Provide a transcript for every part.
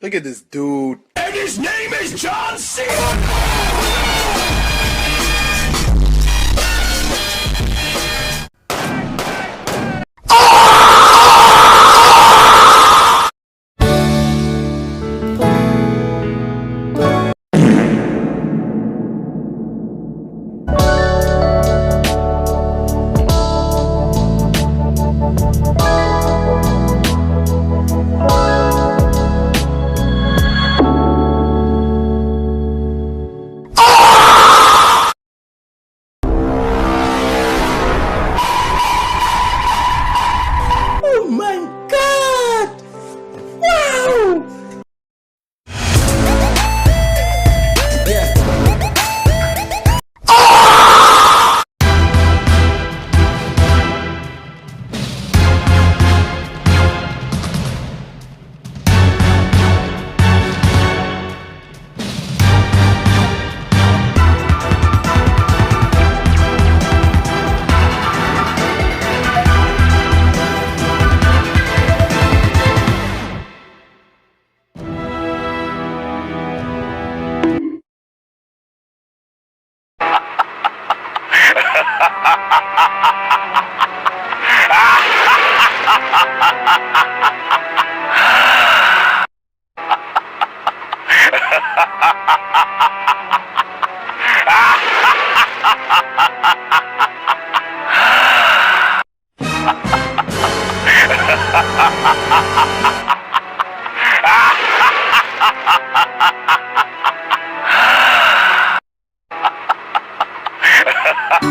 Look at this dude. And his name is John Cena! Oh my god! Wow!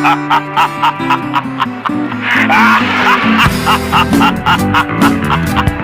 Ha ha ha ha ha ha!